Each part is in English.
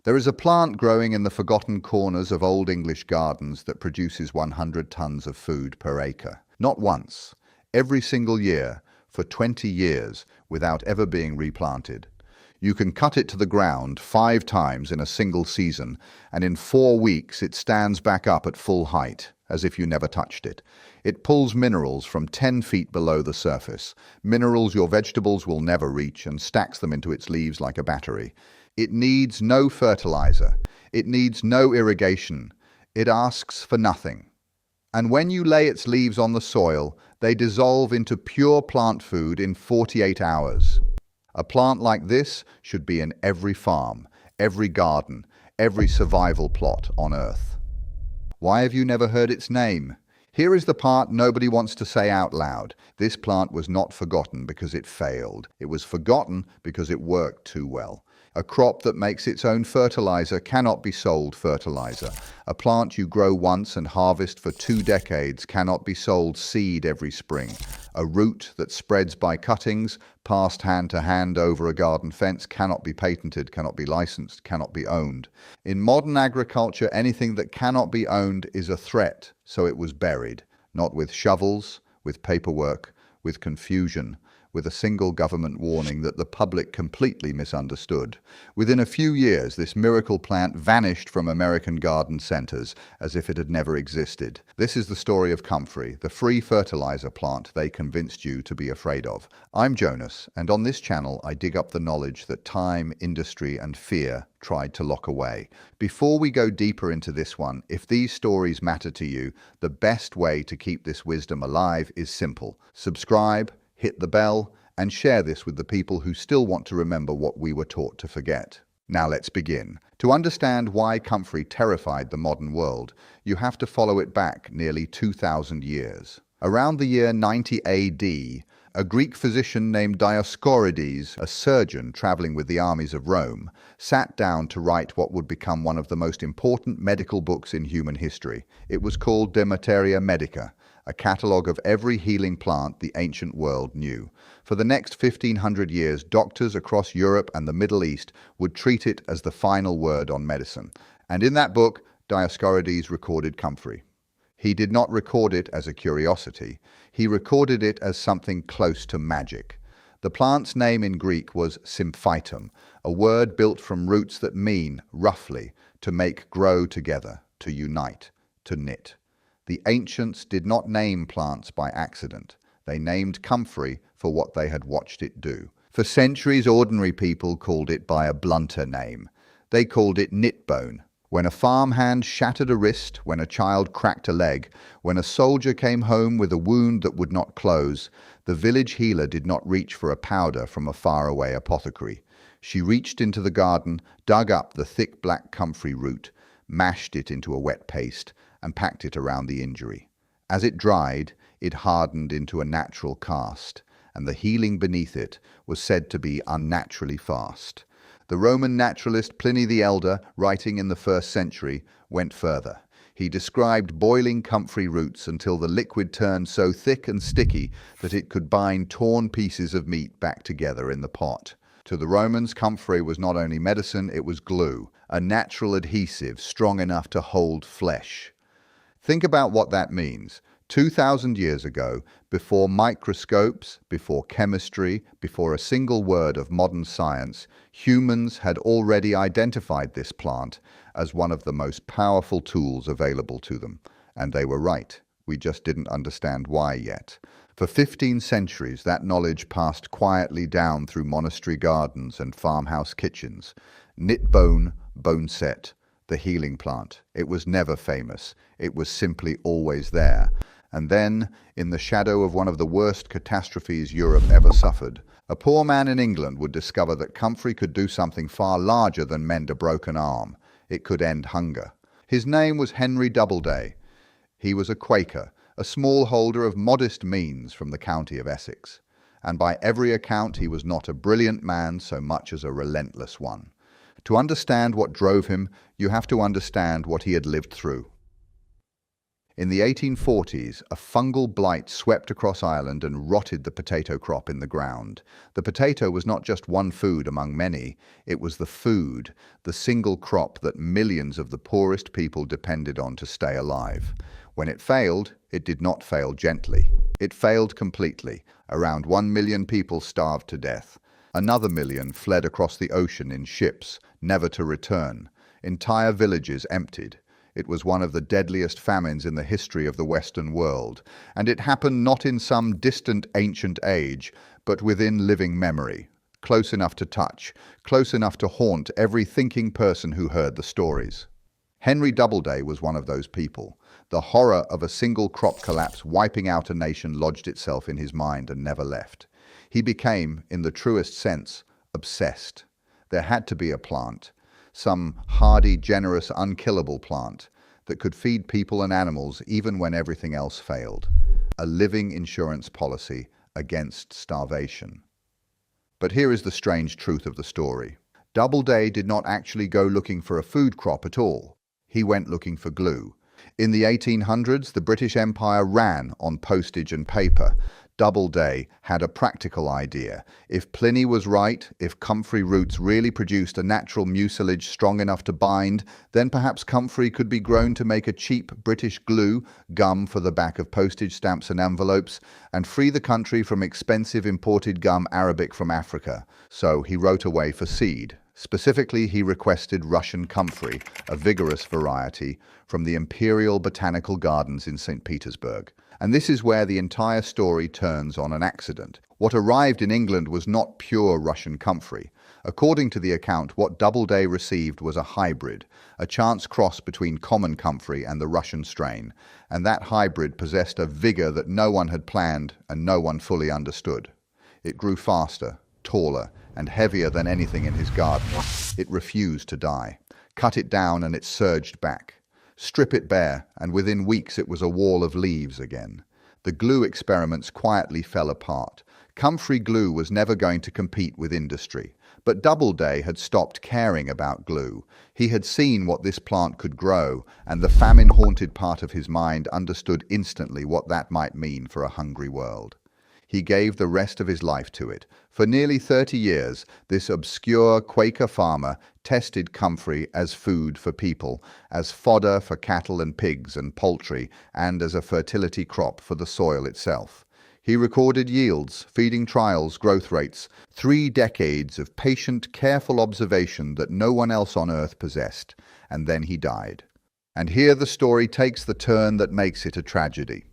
There is a plant growing in the forgotten corners of old English gardens that produces 100 tons of food per acre. Not once, every single year, for 20 years, without ever being replanted. You can cut it to the ground 5 times in a single season, and in 4 weeks it stands back up at full height, as if you never touched it. It pulls minerals from 10 feet below the surface, minerals your vegetables will never reach, and stacks them into its leaves like a battery. It needs no fertilizer. It needs no irrigation. It asks for nothing. And when you lay its leaves on the soil, they dissolve into pure plant food in 48 hours. A plant like this should be in every farm, every garden, every survival plot on Earth. Why have you never heard its name? Here is the part nobody wants to say out loud. This plant was not forgotten because it failed. It was forgotten because it worked too well. A crop that makes its own fertilizer cannot be sold fertilizer. A plant you grow once and harvest for 2 decades cannot be sold seed every spring. A root that spreads by cuttings, passed hand to hand over a garden fence, cannot be patented, cannot be licensed, cannot be owned. In modern agriculture, anything that cannot be owned is a threat, so it was buried, not with shovels, with paperwork, with confusion, with a single government warning that the public completely misunderstood. Within a few years, this miracle plant vanished from American garden centers as if it had never existed. This is the story of Comfrey, the free fertilizer plant they convinced you to be afraid of. I'm Jonas, and on this channel I dig up the knowledge that time, industry, and fear tried to lock away. Before we go deeper into this one, if these stories matter to you, the best way to keep this wisdom alive is simple. Subscribe, hit the bell, and share this with the people who still want to remember what we were taught to forget. Now let's begin. To understand why Comfrey terrified the modern world, you have to follow it back nearly 2,000 years. Around the year 90 AD, a Greek physician named Dioscorides, a surgeon traveling with the armies of Rome, sat down to write what would become one of the most important medical books in human history. It was called De Materia Medica, a catalogue of every healing plant the ancient world knew. For the next 1,500 years, doctors across Europe and the Middle East would treat it as the final word on medicine. And in that book, Dioscorides recorded Comfrey. He did not record it as a curiosity. He recorded it as something close to magic. The plant's name in Greek was symphytum, a word built from roots that mean, roughly, to make grow together, to unite, to knit. The ancients did not name plants by accident. They named Comfrey for what they had watched it do. For centuries, ordinary people called it by a blunter name. They called it knitbone. When a farmhand shattered a wrist, when a child cracked a leg, when a soldier came home with a wound that would not close, the village healer did not reach for a powder from a faraway apothecary. She reached into the garden, dug up the thick black comfrey root, mashed it into a wet paste, and packed it around the injury. As it dried, it hardened into a natural cast, and the healing beneath it was said to be unnaturally fast. The Roman naturalist Pliny the Elder, writing in the 1st century, went further. He described boiling comfrey roots until the liquid turned so thick and sticky that it could bind torn pieces of meat back together in the pot. To the Romans, comfrey was not only medicine, it was glue, a natural adhesive strong enough to hold flesh. Think about what that means. 2,000 years ago, before microscopes, before chemistry, before a single word of modern science, humans had already identified this plant as one of the most powerful tools available to them. And they were right. We just didn't understand why yet. For 15 centuries, that knowledge passed quietly down through monastery gardens and farmhouse kitchens. Knitbone, bone set, the healing plant. It was never famous. It was simply always there. And then, in the shadow of one of the worst catastrophes Europe ever suffered, a poor man in England would discover that comfrey could do something far larger than mend a broken arm. It could end hunger. His name was Henry Doubleday. He was a Quaker, a smallholder of modest means from the county of Essex. And by every account, he was not a brilliant man so much as a relentless one. To understand what drove him, you have to understand what he had lived through. In the 1840s, a fungal blight swept across Ireland and rotted the potato crop in the ground. The potato was not just one food among many, it was the food, the single crop that millions of the poorest people depended on to stay alive. When it did not fail gently. It failed completely. Around 1 million people starved to death. Another million fled across the ocean in ships, never to return. Entire villages emptied. It was one of the deadliest famines in the history of the Western world, and it happened not in some distant ancient age, but within living memory, close enough to touch, close enough to haunt every thinking person who heard the stories. Henry Doubleday was one of those people. The horror of a single crop collapse wiping out a nation lodged itself in his mind and never left. He became, in the truest sense, obsessed. There had to be a plant, some hardy, generous, unkillable plant that could feed people and animals even when everything else failed. A living insurance policy against starvation. But here is the strange truth of the story. Doubleday did not actually go looking for a food crop at all. He went looking for glue. In the 1800s, the British Empire ran on postage and paper. Doubleday had a practical idea. If Pliny was right, if Comfrey roots really produced a natural mucilage strong enough to bind, then perhaps Comfrey could be grown to make a cheap British glue, gum for the back of postage stamps and envelopes, and free the country from expensive imported gum arabic from Africa. So he wrote away for seed. Specifically, he requested Russian Comfrey, a vigorous variety, from the Imperial Botanical Gardens in St. Petersburg. And this is where the entire story turns on an accident. What arrived in England was not pure Russian Comfrey. According to the account, what Doubleday received was a hybrid, a chance cross between common Comfrey and the Russian strain, and that hybrid possessed a vigor that no one had planned and no one fully understood. It grew faster, taller, and heavier than anything in his garden. It refused to die. Cut it down and it surged back. Strip it bare, and within weeks it was a wall of leaves again. The glue experiments quietly fell apart. Comfrey glue was never going to compete with industry. But Doubleday had stopped caring about glue. He had seen what this plant could grow, and the famine-haunted part of his mind understood instantly what that might mean for a hungry world. He gave the rest of his life to it. For nearly 30 years, this obscure Quaker farmer tested Comfrey as food for people, as fodder for cattle and pigs and poultry, and as a fertility crop for the soil itself. He recorded yields, feeding trials, growth rates, 3 decades of patient, careful observation that no one else on earth possessed, and then he died. And here the story takes the turn that makes it a tragedy.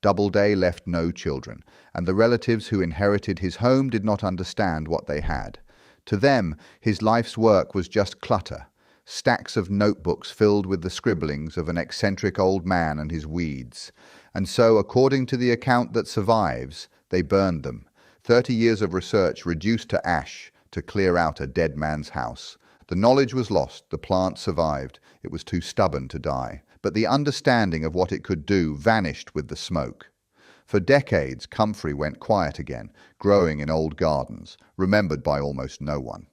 Doubleday left no children, and the relatives who inherited his home did not understand what they had. To them, his life's work was just clutter, stacks of notebooks filled with the scribblings of an eccentric old man and his weeds. And so, according to the account that survives, they burned them. 30 years of research reduced to ash to clear out a dead man's house. The knowledge was lost, the plant survived. It was too stubborn to die. But the understanding of what it could do vanished with the smoke. For decades, Comfrey went quiet again, growing in old gardens, remembered by almost no one.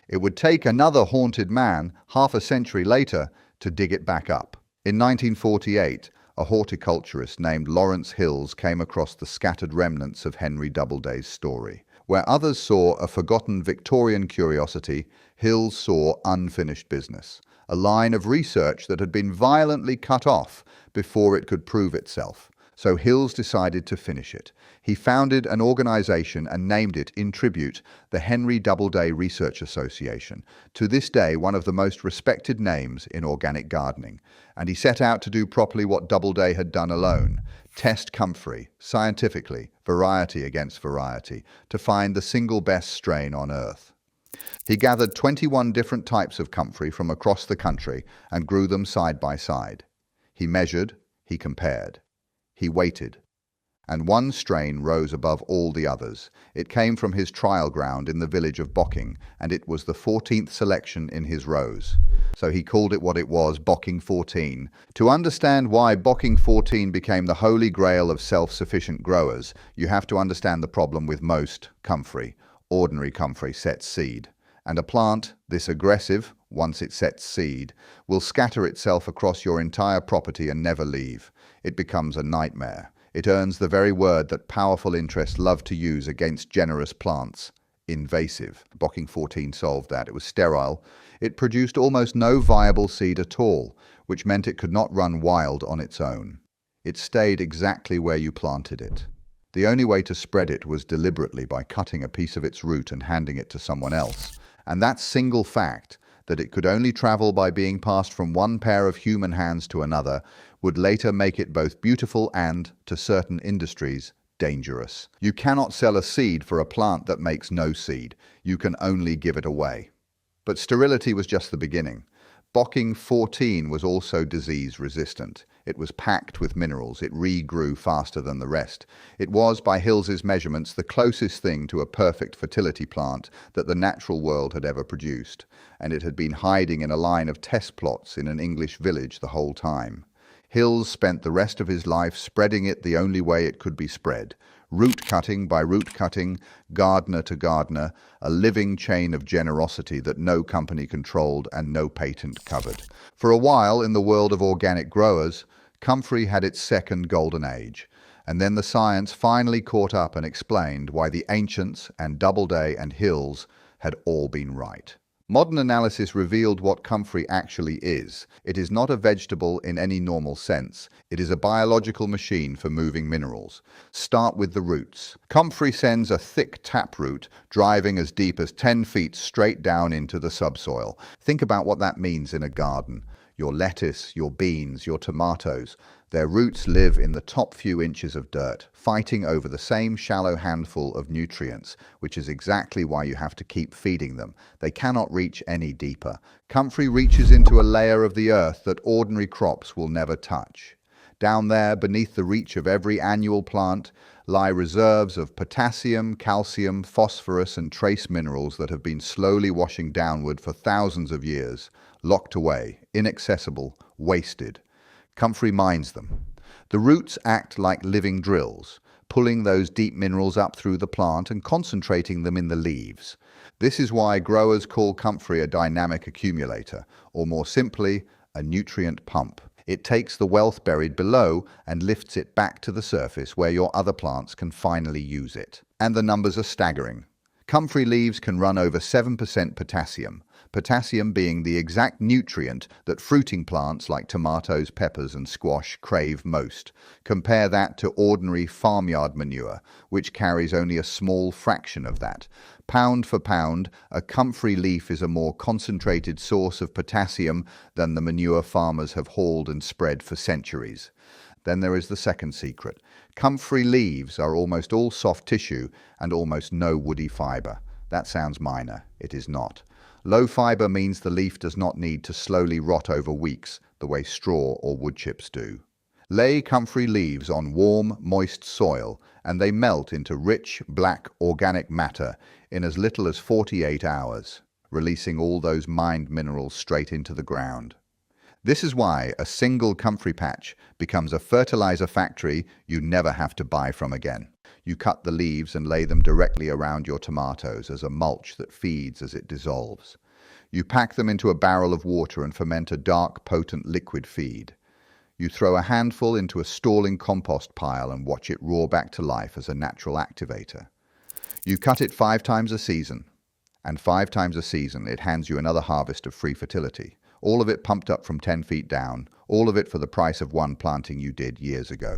It would take another haunted man, half a century later, to dig it back up. In 1948, a horticulturist named Lawrence Hills came across the scattered remnants of Henry Doubleday's story. Where others saw a forgotten Victorian curiosity, Hills saw unfinished business. A line of research that had been violently cut off before it could prove itself. So Hills decided to finish it. He founded an organization and named it, in tribute, the Henry Doubleday Research Association, to this day one of the most respected names in organic gardening. And he set out to do properly what Doubleday had done alone: test Comfrey, scientifically, variety against variety, to find the single best strain on earth. He gathered 21 different types of Comfrey from across the country and grew them side by side. He measured, he compared, he waited. And one strain rose above all the others. It came from his trial ground in the village of Bocking, and it was the 14th selection in his rows. So he called it what it was, Bocking 14. To understand why Bocking 14 became the holy grail of self-sufficient growers, you have to understand the problem with most Comfrey. Ordinary Comfrey sets seed, And a plant, this aggressive, once it sets seed, will scatter itself across your entire property and never leave. It becomes a nightmare. It earns the very word that powerful interests love to use against generous plants: invasive. Bocking 14 solved that. It was sterile. It produced almost no viable seed at all, which meant it could not run wild on its own. It stayed exactly where you planted it. The only way to spread it was deliberately by cutting a piece of its root and handing it to someone else. And that single fact, that it could only travel by being passed from one pair of human hands to another, would later make it both beautiful and, to certain industries, dangerous. You cannot sell a seed for a plant that makes no seed. You can only give it away. But sterility was just the beginning. Bocking 14 was also disease-resistant. It was packed with minerals. It regrew faster than the rest. It was, by Hills's measurements, the closest thing to a perfect fertility plant that the natural world had ever produced, and it had been hiding in a line of test plots in an English village the whole time. Hills spent the rest of his life spreading it the only way it could be spread, root cutting by root cutting, gardener to gardener, a living chain of generosity that no company controlled and no patent covered. For a while, in the world of organic growers, Comfrey had its second golden age, and then the science finally caught up and explained why the ancients and Doubleday and Hills had all been right. Modern analysis revealed what Comfrey actually is. It is not a vegetable in any normal sense. It is a biological machine for moving minerals. Start with the roots. Comfrey sends a thick taproot driving as deep as 10 feet straight down into the subsoil. Think about what that means in a garden. Your lettuce, your beans, your tomatoes. Their roots live in the top few inches of dirt, fighting over the same shallow handful of nutrients, which is exactly why you have to keep feeding them. They cannot reach any deeper. Comfrey reaches into a layer of the earth that ordinary crops will never touch. Down there, beneath the reach of every annual plant, lie reserves of potassium, calcium, phosphorus, and trace minerals that have been slowly washing downward for thousands of years, locked away, inaccessible, wasted. Comfrey mines them. The roots act like living drills, pulling those deep minerals up through the plant and concentrating them in the leaves. This is why growers call Comfrey a dynamic accumulator, or more simply, a nutrient pump. It takes the wealth buried below and lifts it back to the surface where your other plants can finally use it. And the numbers are staggering. Comfrey leaves can run over 7% potassium, potassium being the exact nutrient that fruiting plants like tomatoes, peppers, and squash crave most. Compare that to ordinary farmyard manure, which carries only a small fraction of that. Pound for pound, a Comfrey leaf is a more concentrated source of potassium than the manure farmers have hauled and spread for centuries. Then there is the second secret. Comfrey leaves are almost all soft tissue and almost no woody fiber. That sounds minor. It is not. Low fiber means the leaf does not need to slowly rot over weeks the way straw or wood chips do. Lay Comfrey leaves on warm, moist soil and they melt into rich, black, organic matter in as little as 48 hours, releasing all those mined minerals straight into the ground. This is why a single Comfrey patch becomes a fertilizer factory you never have to buy from again. You cut the leaves and lay them directly around your tomatoes as a mulch that feeds as it dissolves. You pack them into a barrel of water and ferment a dark, potent liquid feed. You throw a handful into a stalling compost pile and watch it roar back to life as a natural activator. You cut it 5 times a season, and 5 times a season it hands you another harvest of free fertility. All of it pumped up from 10 feet down, all of it for the price of one planting you did years ago.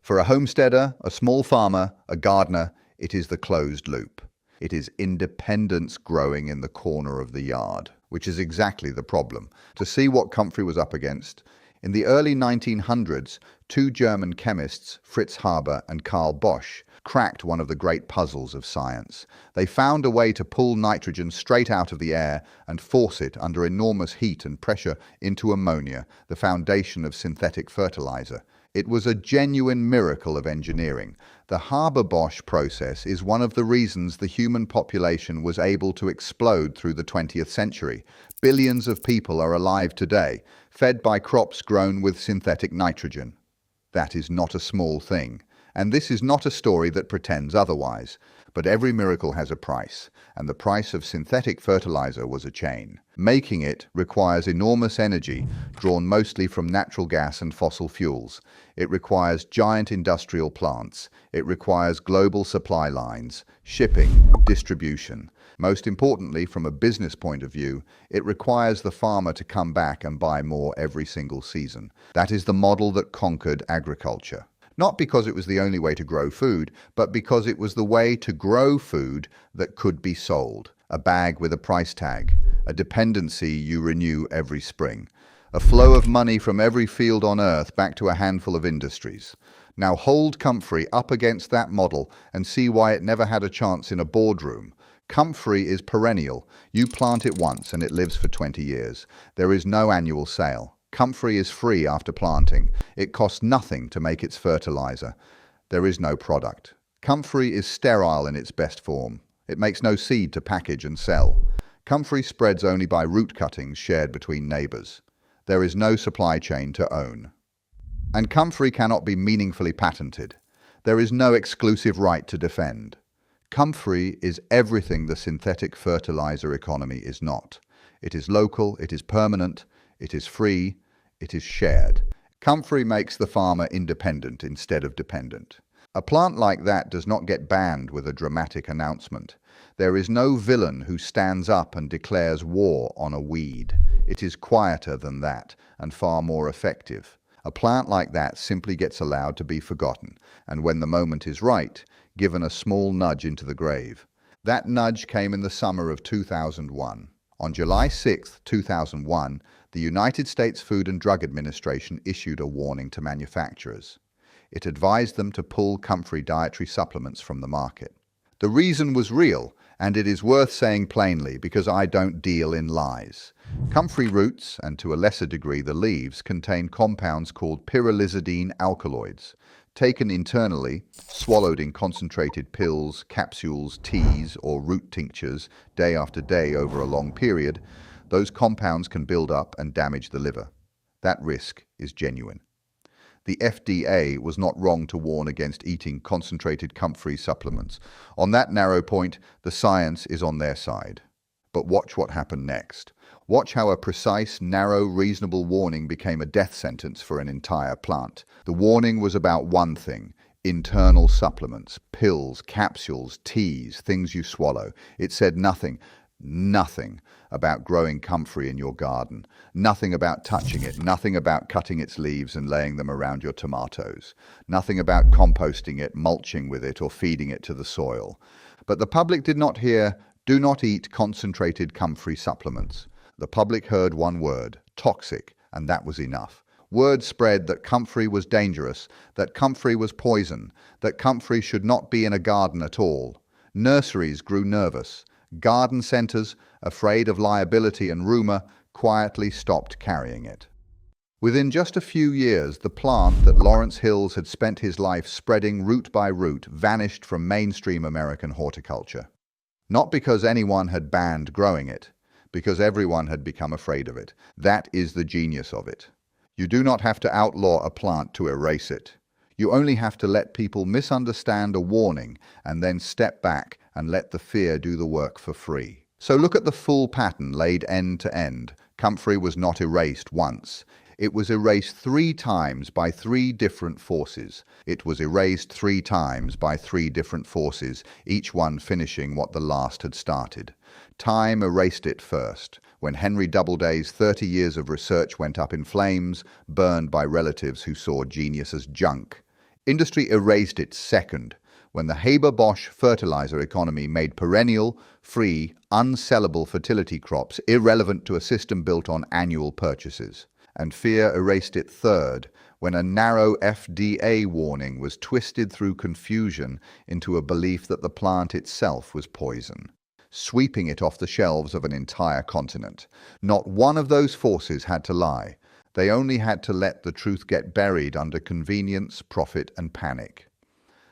For a homesteader, a small farmer, a gardener, it is the closed loop. It is independence growing in the corner of the yard, which is exactly the problem. To see what Comfrey was up against, in the early 1900s, 2 German chemists, Fritz Haber and Carl Bosch, cracked one of the great puzzles of science. They found a way to pull nitrogen straight out of the air and force it under enormous heat and pressure into ammonia, the foundation of synthetic fertilizer. It was a genuine miracle of engineering. The Haber-Bosch process is one of the reasons the human population was able to explode through the 20th century. Billions of people are alive today, fed by crops grown with synthetic nitrogen. That is not a small thing. And this is not a story that pretends otherwise. But every miracle has a price, and the price of synthetic fertilizer was a chain. Making it requires enormous energy, drawn mostly from natural gas and fossil fuels. It requires giant industrial plants. It requires global supply lines, shipping, distribution. Most importantly, from a business point of view, it requires the farmer to come back and buy more every single season. That is the model that conquered agriculture. Not because it was the only way to grow food, but because it was the way to grow food that could be sold. A bag with a price tag, a dependency you renew every spring, a flow of money from every field on earth back to a handful of industries. Now hold Comfrey up against that model and see why it never had a chance in a boardroom. Comfrey is perennial. You plant it once and it lives for 20 years. There is no annual sale. Comfrey is free after planting. It costs nothing to make its fertilizer. There is no product. Comfrey is sterile in its best form. It makes no seed to package and sell. Comfrey spreads only by root cuttings shared between neighbors. There is no supply chain to own. And Comfrey cannot be meaningfully patented. There is no exclusive right to defend. Comfrey is everything the synthetic fertilizer economy is not. It is local, it is permanent, it is free, it is shared. Comfrey makes the farmer independent instead of dependent. A plant like that does not get banned with a dramatic announcement. There is no villain who stands up and declares war on a weed. It is quieter than that and far more effective. A plant like that simply gets allowed to be forgotten, and when the moment is right, given a small nudge into the grave. That nudge came in the summer of 2001. On July 6, 2001, the United States Food and Drug Administration issued a warning to manufacturers. It advised them to pull Comfrey dietary supplements from the market. The reason was real, and it is worth saying plainly because I don't deal in lies. Comfrey roots, and to a lesser degree the leaves, contain compounds called pyrrolizidine alkaloids. Taken internally, swallowed in concentrated pills, capsules, teas, or root tinctures day after day over a long period, those compounds can build up and damage the liver. That risk is genuine. The FDA was not wrong to warn against eating concentrated Comfrey supplements. On that narrow point, the science is on their side. But watch what happened next. Watch how a precise, narrow, reasonable warning became a death sentence for an entire plant. The warning was about one thing: internal supplements, pills, capsules, teas, things you swallow. It said nothing about growing Comfrey in your garden, nothing about touching it, nothing about cutting its leaves and laying them around your tomatoes, nothing about composting it, mulching with it, or feeding it to the soil. But the public did not hear, "Do not eat concentrated Comfrey supplements." The public heard one word: toxic, and that was enough. Word spread that Comfrey was dangerous, that Comfrey was poison, that Comfrey should not be in a garden at all. Nurseries grew nervous. Garden centers, afraid of liability and rumor, quietly stopped carrying it. Within just a few years, the plant that Lawrence Hills had spent his life spreading root by root vanished from mainstream American horticulture. Not because anyone had banned growing it, because everyone had become afraid of it. That is the genius of it. You do not have to outlaw a plant to erase it. You only have to let people misunderstand a warning and then step back and let the fear do the work for free. So look at the full pattern laid end to end. Comfrey was not erased once. It was erased 3 times by 3 different forces. It was erased 3 times by 3 different forces, each one finishing what the last had started. Time erased it first, when Henry Doubleday's 30 years of research went up in flames, burned by relatives who saw genius as junk. Industry erased it second, when the Haber-Bosch fertilizer economy made perennial, free, unsellable fertility crops irrelevant to a system built on annual purchases. And fear erased it third, when a narrow FDA warning was twisted through confusion into a belief that the plant itself was poison, sweeping it off the shelves of an entire continent. Not one of those forces had to lie. They only had to let the truth get buried under convenience, profit, and panic.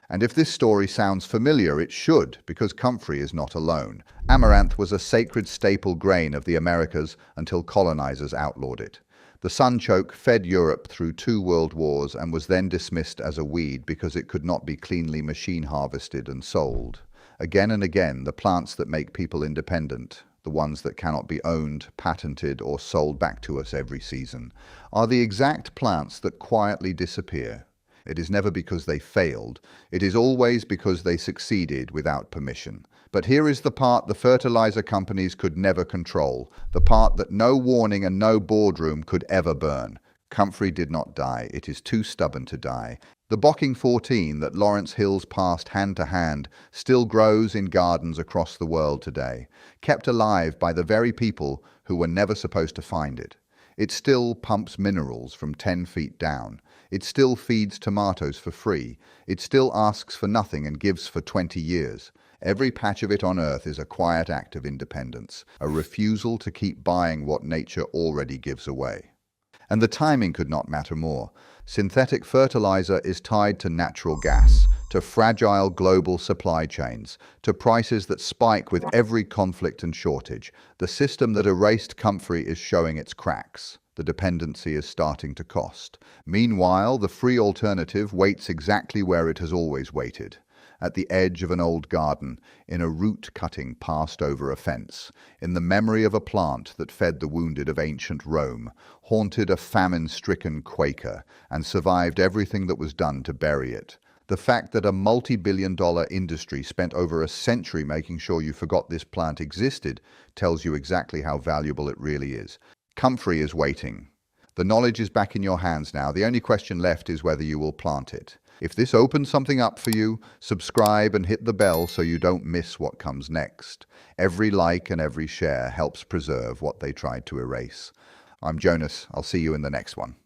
And if this story sounds familiar, it should, because Comfrey is not alone. Amaranth was a sacred staple grain of the Americas until colonizers outlawed it. The sunchoke fed Europe through 2 world wars and was then dismissed as a weed because it could not be cleanly machine harvested and sold. Again and again, the plants that make people independent, the ones that cannot be owned, patented, or sold back to us every season, are the exact plants that quietly disappear. It is never because they failed, it is always because they succeeded without permission. But here is the part the fertilizer companies could never control, the part that no warning and no boardroom could ever burn. Comfrey did not die, it is too stubborn to die. The Bocking 14 that Lawrence Hills passed hand to hand still grows in gardens across the world today, kept alive by the very people who were never supposed to find it. It still pumps minerals from 10 feet down. It still feeds tomatoes for free. It still asks for nothing and gives for 20 years. Every patch of it on Earth is a quiet act of independence, a refusal to keep buying what nature already gives away. And the timing could not matter more. Synthetic fertilizer is tied to natural gas, to fragile global supply chains, to prices that spike with every conflict and shortage. The system that erased Comfrey is showing its cracks. The dependency is starting to cost. Meanwhile, the free alternative waits exactly where it has always waited. At the edge of an old garden, in a root cutting passed over a fence, in the memory of a plant that fed the wounded of ancient Rome, haunted a famine-stricken Quaker, and survived everything that was done to bury it. The fact that a multi-billion-dollar industry spent over a century making sure you forgot this plant existed tells you exactly how valuable it really is. Comfrey is waiting. The knowledge is back in your hands now. The only question left is whether you will plant it. If this opens something up for you, subscribe and hit the bell so you don't miss what comes next. Every like and every share helps preserve what they tried to erase. I'm Jonas. I'll see you in the next one.